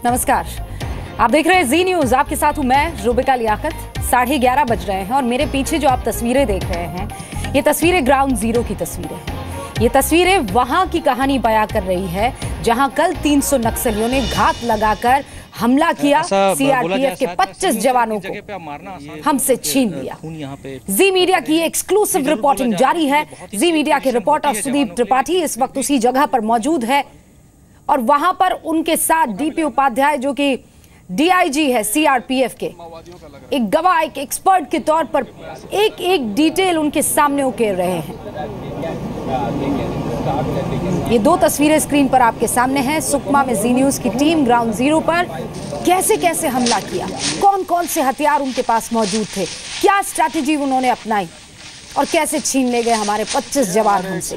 नमस्कार, आप देख रहे हैं जी न्यूज। आपके साथ हूं मैं रुबिका लियाकत। 11:30 बज रहे हैं और मेरे पीछे जो आप तस्वीरें देख रहे हैं, ये तस्वीरें ग्राउंड जीरो की तस्वीरें हैं। ये तस्वीरें वहां की कहानी बयां कर रही है जहां कल 300 नक्सलियों ने घात लगाकर हमला किया, सीआरपीएफ के 25 जवानों को हमसे छीन लिया। जी मीडिया की एक्सक्लूसिव रिपोर्टिंग जारी है। जी मीडिया के रिपोर्टर सुदीप त्रिपाठी इस वक्त उसी जगह पर मौजूद है और वहां पर उनके साथ डीपी उपाध्याय जो कि डीआईजी है सीआरपीएफ के, एक गवाह, एक एक्सपर्ट के तौर पर एक एक डिटेल उनके सामने उकेर रहे हैं। ये दो तस्वीरें स्क्रीन पर आपके सामने हैं। सुकमा में जी न्यूज की टीम ग्राउंड जीरो पर कैसे कैसे हमला किया, कौन कौन से हथियार उनके पास मौजूद थे, क्या स्ट्रैटेजी उन्होंने अपनाई और कैसे छीन ले गए हमारे 25 जवान हमसे।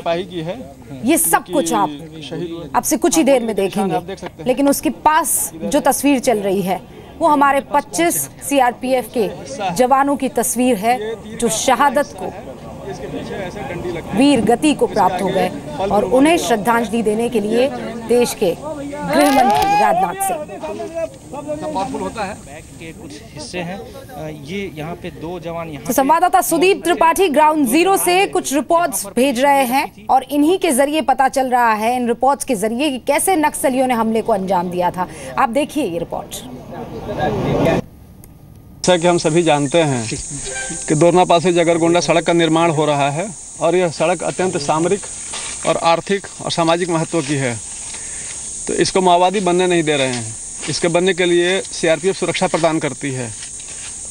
ये सब कुछ आपसे कुछ ही देर में देखेंगे। लेकिन उसके पास जो तस्वीर चल रही है वो हमारे 25 सीआरपीएफ के जवानों की तस्वीर है जो शहादत को, वीर गति को प्राप्त हो गए और उन्हें श्रद्धांजलि देने के लिए देश के गृह मंत्री राजनाथ सिंह होता है। बैग के कुछ हिस्से हैं, ये यहाँ पे दो जवान यहाँ। तो संवाददाता सुदीप त्रिपाठी ग्राउंड जीरो से कुछ रिपोर्ट्स भेज रहे हैं और इन्हीं के जरिए पता चल रहा है, इन रिपोर्ट्स के जरिए, कि कैसे नक्सलियों ने हमले को अंजाम दिया था। आप देखिए ये रिपोर्ट। जैसा कि हम सभी जानते हैं कि दोरनापासी जगरगोंडा सड़क का निर्माण हो रहा है और यह सड़क अत्यंत सामरिक और आर्थिक और सामाजिक महत्व की है। तो इसको माओवादी बनने नहीं दे रहे हैं। इसके बनने के लिए सीआरपीएफ सुरक्षा प्रदान करती है।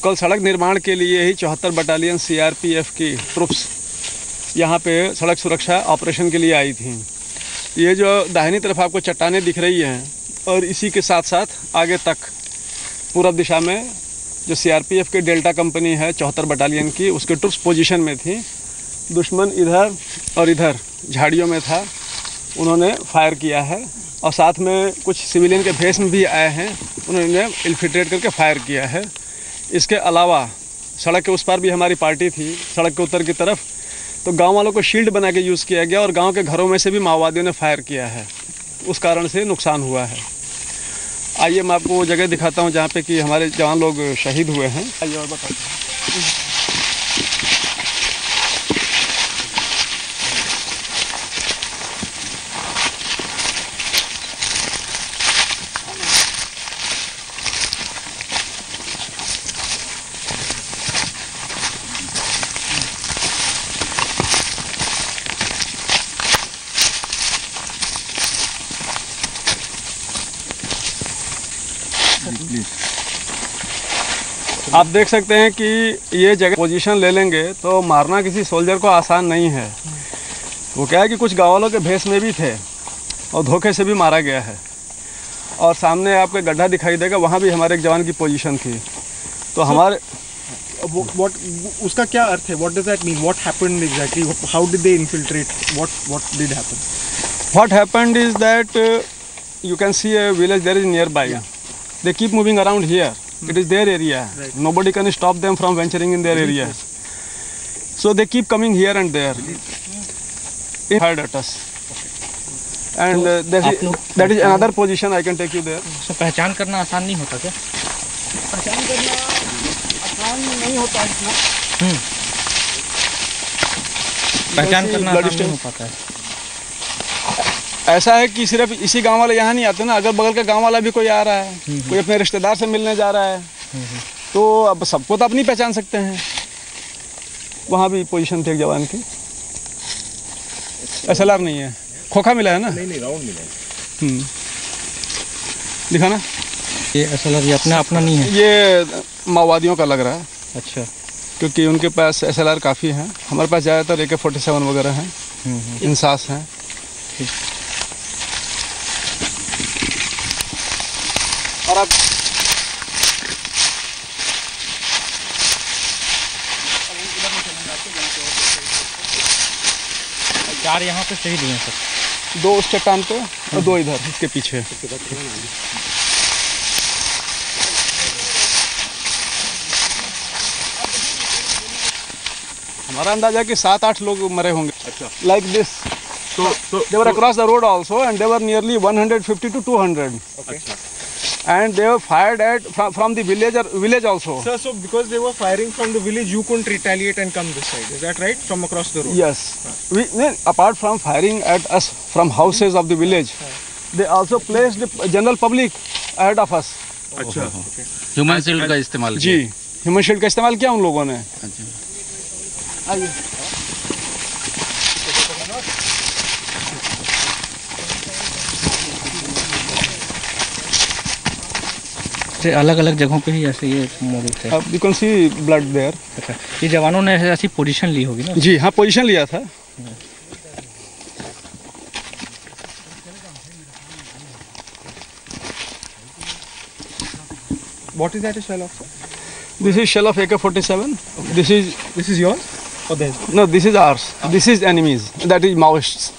कल सड़क निर्माण के लिए ही 74 बटालियन सीआरपीएफ की ट्रुप्स यहाँ पे सड़क सुरक्षा ऑपरेशन के लिए आई थी। ये जो दाहिनी तरफ आपको चट्टानें दिख रही हैं और इसी के साथ साथ आगे तक पूरब दिशा में जो सीआरपीएफ की डेल्टा कंपनी है 74 बटालियन की, उसके ट्रुप्स पोजीशन में थी। दुश्मन इधर और इधर झाड़ियों में था, उन्होंने फायर किया है और साथ में कुछ सिविलियन के भेष में भी आए हैं, उन्होंने इन्फिल्ट्रेट करके फायर किया है। इसके अलावा सड़क के उस पार भी हमारी पार्टी थी, सड़क के उत्तर की तरफ, तो गांव वालों को शील्ड बना के यूज़ किया गया और गांव के घरों में से भी माओवादियों ने फायर किया है, उस कारण से नुकसान हुआ है। आइए मैं आपको वो जगह दिखाता हूँ जहाँ पे कि हमारे जवान लोग शहीद हुए हैं। आइए और बताते हैं। आप देख सकते हैं कि ये जगह पोजीशन ले लेंगे तो मारना किसी सोल्जर को आसान नहीं है। वो क्या है कि कुछ गाँव वालों के भेष में भी थे और धोखे से भी मारा गया है। और सामने आपको गड्ढा दिखाई देगा, वहाँ भी हमारे एक जवान की पोजीशन थी। तो हमारे उसका क्या अर्थ है? What does that mean? What happened exactly? How did they infiltrate? What did happen? What happened is that you can see a village there is nearby. Yeah. They keep moving around here. It is their area. Right. Nobody can stop them from venturing in their area. So they keep coming here and there. It fired at us. And that is another position. I can take you there. So पहचान करना आसान नहीं होता क्या? पहचान करना आसान नहीं होता है। पहचान करना आसान नहीं हो पाता है। ऐसा है कि सिर्फ इसी गांव वाले यहाँ नहीं आते ना, अगल बगल का गांव वाला भी कोई आ रहा है, कोई अपने रिश्तेदार से मिलने जा रहा है, तो अब सबको तो आप नहीं पहचान सकते हैं। वहाँ भी पोजीशन थी एक जवान की। SLR नहीं है, खोखा मिला है ना? नहीं राउंड मिला है। दिखाना। ये SLR ये अपना नहीं है, ये माओवादियों का लग रहा है। अच्छा। क्योंकि उनके पास SLR काफ़ी हैं, हमारे पास ज़्यादातर AK-47 वगैरह हैं, इंसास हैं। और अब चार यहाँ पे शहीद हुए हैं सर। 2 उस चट्टान पे और 2 इधर इसके पीछे। हमारा अंदाजा है कि 7-8 लोग मरे होंगे। अच्छा। Like this. So they were across the road also, and they were nearly 150 to 200. Okay. and they were fired at from the village also. Sir, so because they were firing from the village, you couldn't retaliate and come this side. Is that right? From across the road? Yes. Apart from firing at us from houses of the village, they also placed the general public ahead of us. अच्छा. Human shield का इस्तेमाल जी, human shield का इस्तेमाल किया उन लोगों ने. आइए. अलग अलग जगहों पे ही ऐसे ये मौजूद है. You can see blood there. अच्छा, ये जवानों ने ऐसी पोजीशन ली होगी ना? जी हाँ, पोजीशन लिया था. What is that, a shell of, sir? This is shell of AK-47. Okay. This is yours or theirs? No, this is ours. This is enemies. That is Maoists.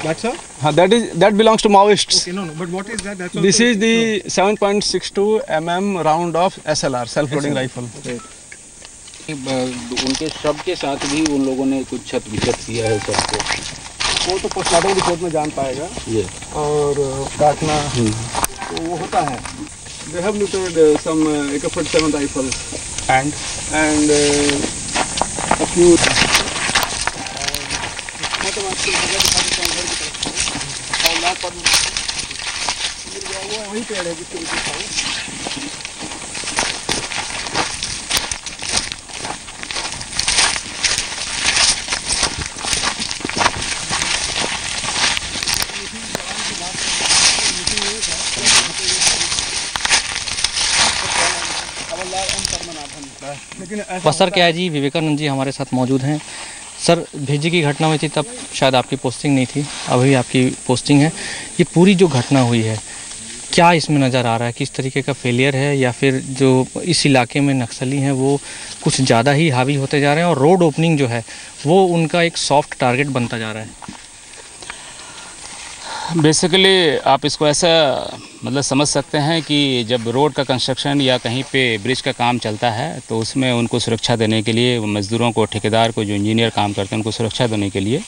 That's all? That belongs to Maoists. Okay, no. But what is that? That's This is the 7.62 mm round of SLR, self-loading rifle. Okay. उनके शव के साथ भी उन लोगों ने कुछ छत विछत किया है सबको. वो तो पोस्टमार्टम रिपोर्ट में जान पाएगा. ये और काटना तो वो होता है. They have looted some AK-47 rifle and a few. वही पेड़ है जिसके पीछे था. सर क्या है जी, विवेकानंद जी हमारे साथ मौजूद हैं. सर, भेजी की घटना हुई थी तब शायद आपकी पोस्टिंग नहीं थी, अभी आपकी पोस्टिंग है. ये पूरी जो घटना हुई है, क्या इसमें नज़र आ रहा है? किस तरीके का फेलियर है, या फिर जो इस इलाके में नक्सली हैं वो कुछ ज़्यादा ही हावी होते जा रहे हैं और रोड ओपनिंग जो है वो उनका एक सॉफ्ट टारगेट बनता जा रहा है? बेसिकली आप इसको ऐसा मतलब समझ सकते हैं कि जब रोड का कंस्ट्रक्शन या कहीं पे ब्रिज का काम चलता है तो उसमें उनको सुरक्षा देने के लिए, मज़दूरों को, ठेकेदार को, जो इंजीनियर काम करते हैं उनको सुरक्षा देने के लिए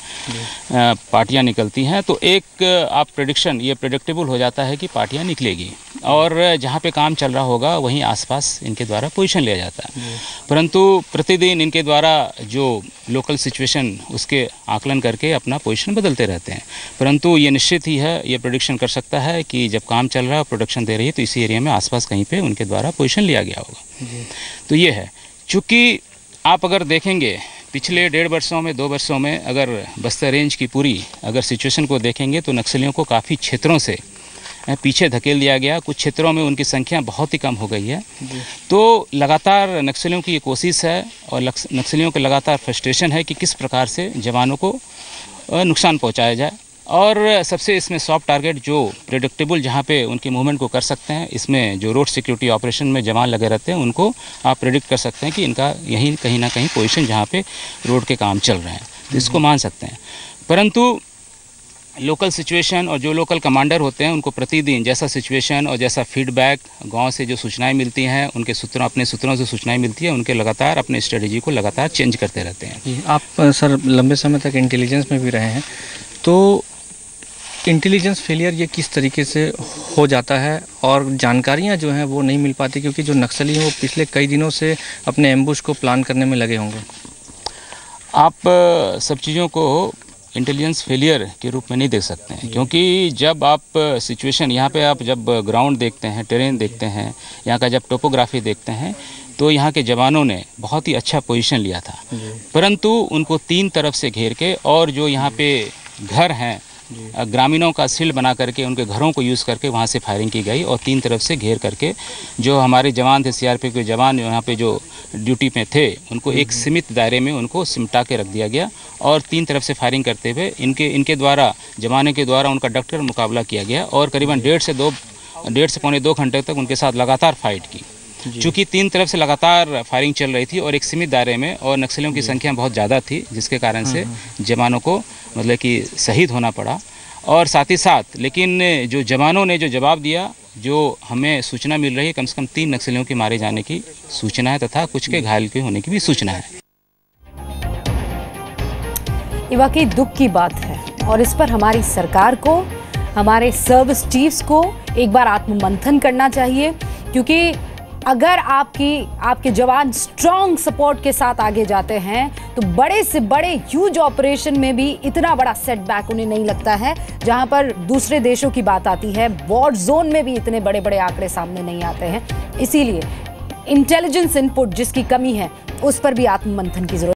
पार्टियां निकलती हैं. तो एक आप प्रेडिक्शन, ये प्रेडिक्टेबल हो जाता है कि पार्टियां निकलेगी और जहाँ पे काम चल रहा होगा वहीं आसपास इनके द्वारा पोजीशन लिया जाता है. परंतु प्रतिदिन इनके द्वारा जो लोकल सिचुएशन उसके आकलन करके अपना पोजीशन बदलते रहते हैं. परंतु ये निश्चित ही है, ये प्रेडिक्शन कर सकता है कि जब काम चल रहा है, प्रोडक्शन दे रही है, तो इसी एरिया में आसपास कहीं पे उनके द्वारा पोजीशन लिया गया होगा. तो ये है. चूँकि आप अगर देखेंगे पिछले 1.5 वर्षों में, 2 वर्षों में अगर बस्तर रेंज की पूरी अगर सिचुएशन को देखेंगे तो नक्सलियों को काफ़ी क्षेत्रों से पीछे धकेल दिया गया. कुछ क्षेत्रों में उनकी संख्या बहुत ही कम हो गई है. तो लगातार नक्सलियों की ये कोशिश है और नक्सलियों के लगातार फ्रस्ट्रेशन है कि किस प्रकार से जवानों को नुकसान पहुंचाया जाए. और सबसे इसमें सॉफ्ट टारगेट जो प्रेडिक्टेबल, जहाँ पे उनकी मूवमेंट को कर सकते हैं, इसमें जो रोड सिक्योरिटी ऑपरेशन में जवान लगे रहते हैं उनको आप प्रेडिक्ट कर सकते हैं कि इनका यहीं कहीं ना कहीं पोजीशन जहाँ पे रोड के काम चल रहे हैं, तो इसको मान सकते हैं. परंतु लोकल सिचुएशन और जो लोकल कमांडर होते हैं उनको प्रतिदिन जैसा सिचुएशन और जैसा फीडबैक गांव से जो सूचनाएं मिलती हैं, उनके सूत्रों, अपने सूत्रों से सूचनाएं मिलती है, उनके लगातार अपने स्ट्रेटजी को लगातार चेंज करते रहते हैं. आप सर लंबे समय तक इंटेलिजेंस में भी रहे हैं, तो इंटेलिजेंस फेलियर ये किस तरीके से हो जाता है और जानकारियाँ जो हैं वो नहीं मिल पाती, क्योंकि जो नक्सली हैं वो पिछले कई दिनों से अपने एम्बुश को प्लान करने में लगे होंगे? आप सब चीज़ों को इंटेलिजेंस फेलियर के रूप में नहीं देख सकते हैं, क्योंकि जब आप सिचुएशन यहाँ पे आप जब ग्राउंड देखते हैं, टेरेन देखते हैं, यहाँ का जब टोपोग्राफी देखते हैं, तो यहाँ के जवानों ने बहुत ही अच्छा पोजीशन लिया था. परंतु उनको 3 तरफ से घेर के, और जो यहाँ पे घर हैं ग्रामीणों का शील्ड बना करके उनके घरों को यूज़ करके वहाँ से फायरिंग की गई और 3 तरफ से घेर करके जो हमारे जवान थे, सीआरपीएफ के जवान यहाँ पे जो ड्यूटी में थे, उनको एक सीमित दायरे में उनको सिमटा के रख दिया गया और 3 तरफ से फायरिंग करते हुए इनके द्वारा, जवानों के द्वारा उनका डटकर मुकाबला किया गया और करीबन 1.5 से पौने 2 घंटे तक उनके साथ लगातार फाइट की. चूँकि 3 तरफ से लगातार फायरिंग चल रही थी और एक सीमित दायरे में, और नक्सलियों की संख्या बहुत ज़्यादा थी, जिसके कारण से जवानों को मतलब कि शहीद होना पड़ा. और साथ ही साथ लेकिन जो जवानों ने जो जवाब दिया, जो हमें सूचना मिल रही है, कम से कम 3 नक्सलियों के मारे जाने की सूचना है तथा कुछ के घायल के होने की भी सूचना है. ये वाकई दुख की बात है और इस पर हमारी सरकार को, हमारे सर्विस चीफ्स को एक बार आत्ममंथन करना चाहिए, क्योंकि अगर आपके जवान स्ट्रॉन्ग सपोर्ट के साथ आगे जाते हैं तो बड़े से बड़े ह्यूज ऑपरेशन में भी इतना बड़ा सेटबैक उन्हें नहीं लगता है। जहां पर दूसरे देशों की बात आती है, वॉर जोन में भी इतने बड़े बड़े आंकड़े सामने नहीं आते हैं। इसीलिए इंटेलिजेंस इनपुट जिसकी कमी है उस पर भी आत्ममंथन की जरूरत